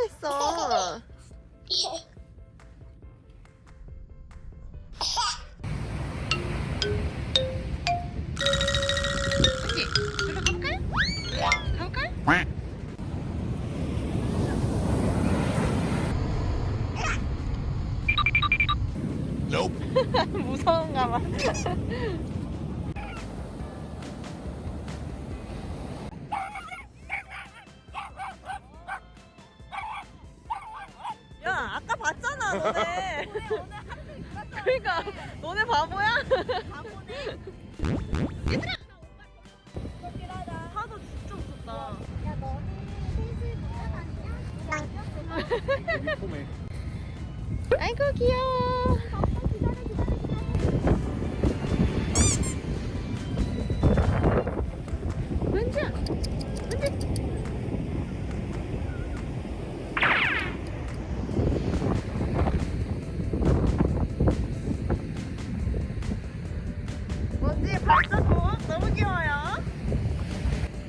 했어. 여기 들어갈까요? 가볼까요? 무서운가 봐. 야, 아까 봤잖아, 너네. 오늘 하루 종일 놀았잖아. 그러니까 너네 바보야? 바보네. 얘들아! 그렇긴 하다. 파도 진짜 무섭다. 야, 너네 셋이 놀아다니냐? 포메. 아이고 귀여워. 먼저, 먼저. 먼지 발자국 너무 귀여워요.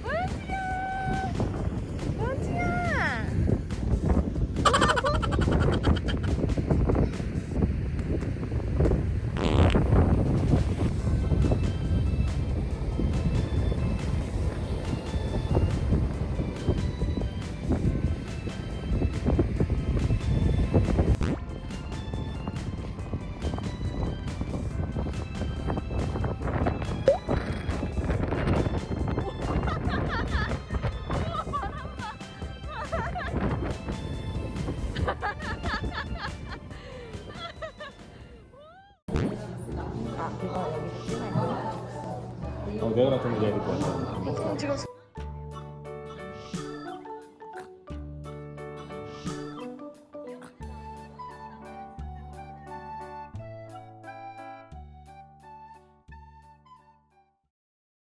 먼지야, 먼지야. 내가 같은 거 해야 될 것 같아. 지금